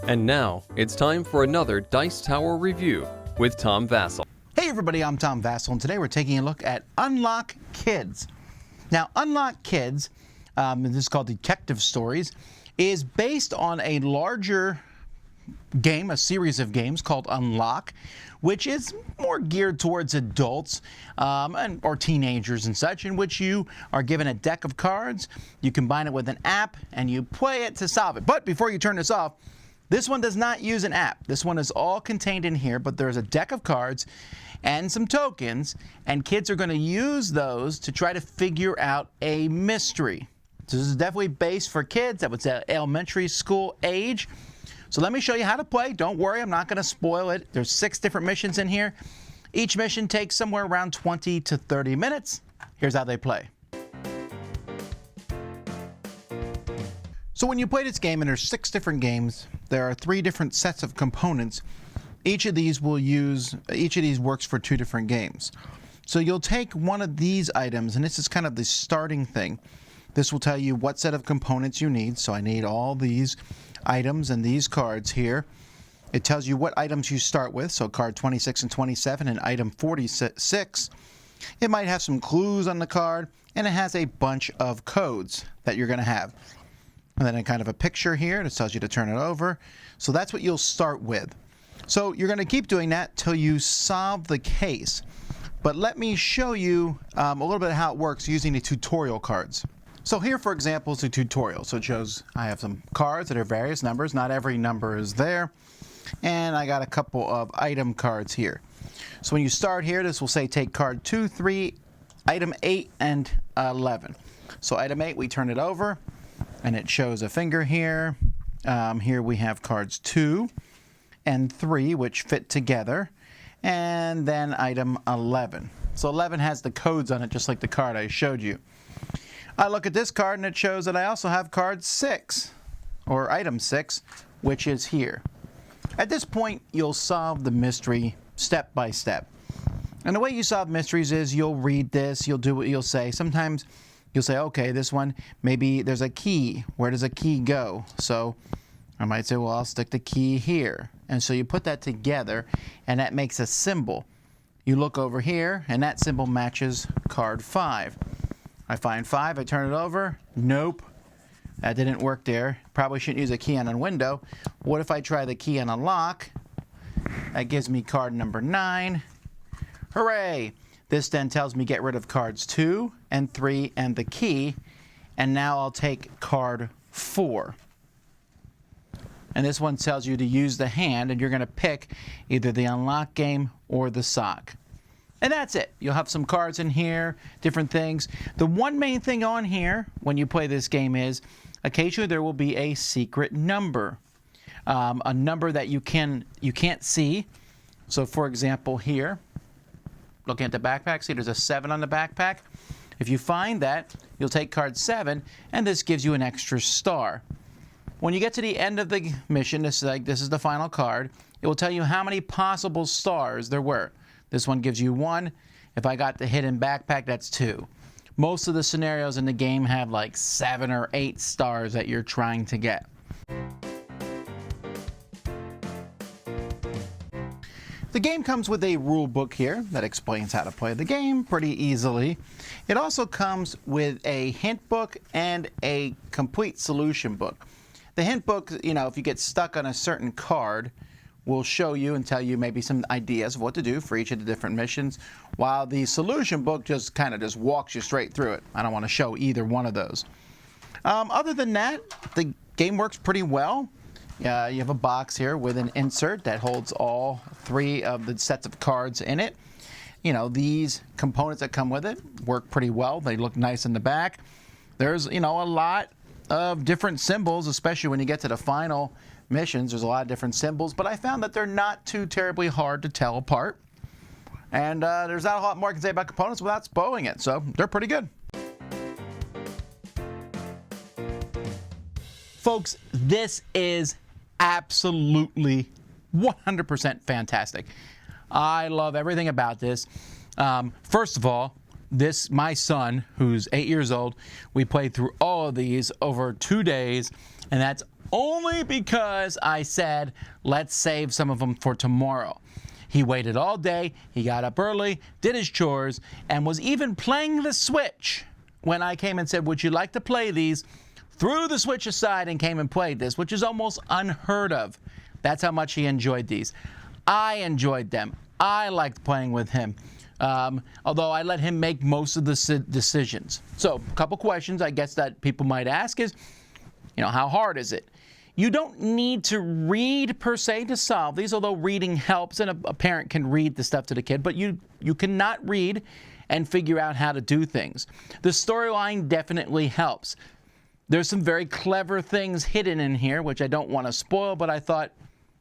And now, it's time for another Dice Tower review with Tom Vasel. Hey everybody, I'm Tom Vasel, and today we're taking a look at Unlock Kids. Now, Unlock Kids, this is called Detective Stories, is based on a larger game, a series of games called Unlock, which is more geared towards adults or teenagers and such, in which you are given a deck of cards, you combine it with an app, and you play it to solve it. But before you turn this off, this one does not use an app. This one is all contained in here, but there's a deck of cards and some tokens, and kids are going to use those to try to figure out a mystery. So this is definitely based for kids that was at elementary school age. So let me show you how to play. Don't worry, I'm not going to spoil it. There's 6 different missions in here. Each mission takes somewhere around 20 to 30 minutes. Here's how they play. So when you play this game, and there's 6 different games, there are 3 different sets of components. Each of these works for 2 different games. So you'll take one of these items, and this is kind of the starting thing. This will tell you what set of components you need. So I need all these items and these cards here. It tells you what items you start with. So card 26 and 27 and item 46. It might have some clues on the card, and it has a bunch of codes that you're going to have. And then kind of a picture here that tells you to turn it over. So that's what you'll start with. So you're going to keep doing that till you solve the case. But let me show you a little bit of how it works using the tutorial cards. So here, for example, is a tutorial. So it shows I have some cards that are various numbers. Not every number is there. And I got a couple of item cards here. So when you start here, this will say take card 2, 3, item 8, and 11. So item 8, we turn it over, and it shows a finger here. Here we have cards 2 and 3, which fit together. And then item 11. So 11 has the codes on it, just like the card I showed you. I look at this card, and it shows that I also have card 6, or item 6, which is here. At this point, you'll solve the mystery step by step. And the way you solve mysteries is you'll read this, you'll do what you'll say. Sometimes you'll say, okay, this one, maybe there's a key. Where does a key go? So I might say, well, I'll stick the key here. And so you put that together, and that makes a symbol. You look over here, and that symbol matches card 5. I find 5, I turn it over. Nope, that didn't work there. Probably shouldn't use a key on a window. What if I try the key on a lock? That gives me card number 9. Hooray! This then tells me get rid of cards 2 and 3 and the key. And now I'll take card 4. And this one tells you to use the hand, and you're going to pick either the unlock game or the sock. And that's it. You'll have some cards in here, different things. The one main thing on here when you play this game is occasionally there will be a secret number. A number that you can't see. So for example here, looking at the backpack, see there's a 7 on the backpack. If you find that, you'll take card 7, and this gives you an extra star. When you get to the end of the mission, this is the final card, it will tell you how many possible stars there were. This one gives you 1. If I got the hidden backpack, that's 2. Most of the scenarios in the game have like 7 or 8 stars that you're trying to get. The game comes with a rule book here that explains how to play the game pretty easily. It also comes with a hint book and a complete solution book. The hint book, if you get stuck on a certain card, will show you and tell you maybe some ideas of what to do for each of the different missions, while the solution book just walks you straight through it. I don't want to show either one of those. Other than that, the game works pretty well. You have a box here with an insert that holds all 3 of the sets of cards in it. These components that come with it work pretty well. They look nice in the back. There's, a lot of different symbols, especially when you get to the final missions. There's a lot of different symbols, but I found that they're not too terribly hard to tell apart. And there's not a lot more I can say about components without spoiling it, so they're pretty good. Folks, this is absolutely 100% fantastic. I love everything about this. First of all, my son, who's 8 years old, we played through all of these over 2 days, and that's only because I said, let's save some of them for tomorrow. He waited all day, he got up early, did his chores, and was even playing the Switch when I came and said, would you like to play these? Threw the Switch aside and came and played this, which is almost unheard of. That's how much he enjoyed these. I enjoyed them. I liked playing with him, although I let him make most of the decisions. So a couple questions I guess that people might ask is, how hard is it? You don't need to read per se to solve these, although reading helps, and a parent can read the stuff to the kid, but you cannot read and figure out how to do things. The storyline definitely helps. There's some very clever things hidden in here, which I don't want to spoil, but I thought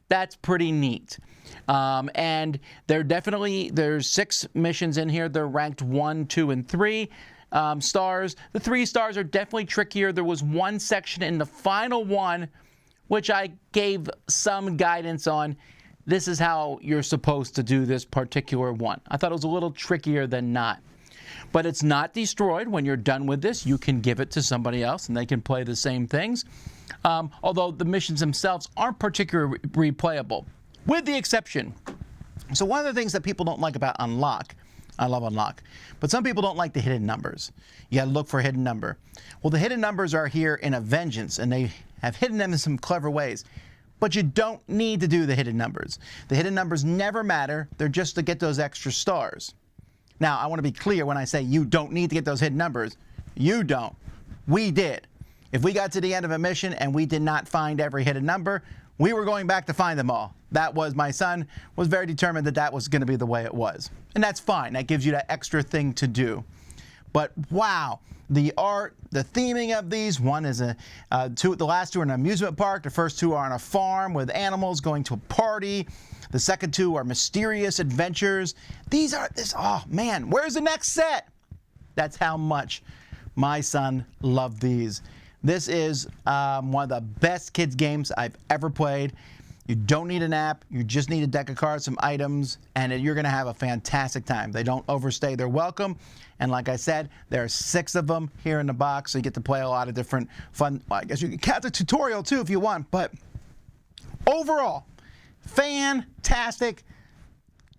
that's pretty neat. And there's 6 missions in here. They're ranked 1, 2, and 3 stars. The 3 stars are definitely trickier. There was one section in the final one which I gave some guidance on. This is how you're supposed to do this particular one. I thought it was a little trickier than not. But it's not destroyed. When you're done with this, you can give it to somebody else and they can play the same things. Although the missions themselves aren't particularly replayable, with the exception. So one of the things that people don't like about Unlock, I love Unlock, but some people don't like the hidden numbers. You gotta look for a hidden number. Well, the hidden numbers are here in a Vengeance, and they have hidden them in some clever ways. But you don't need to do the hidden numbers. The hidden numbers never matter. They're just to get those extra stars. Now, I want to be clear when I say you don't need to get those hidden numbers. You don't. We did. If we got to the end of a mission and we did not find every hidden number, we were going back to find them all. My son was very determined that was going to be the way it was. And that's fine. That gives you that extra thing to do. But wow, the art, the theming of these, one is the last 2 are an amusement park. The first 2 are on a farm with animals going to a party. The second 2 are mysterious adventures. Oh man, where's the next set? That's how much my son loved these. This is one of the best kids games I've ever played. You don't need an app. You just need a deck of cards, some items, and you're going to have a fantastic time. They don't overstay their welcome. And like I said, there are 6 of them here in the box, so you get to play a lot of different fun. Well, I guess you can count the tutorial too if you want, but overall, fantastic.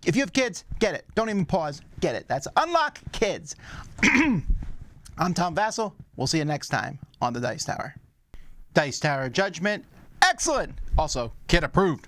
If you have kids, get it. Don't even pause. Get it. That's Unlock Kids. I'm Tom Vasel. We'll see you next time on the Dice Tower. Dice Tower Judgment. Excellent. Also, kid approved.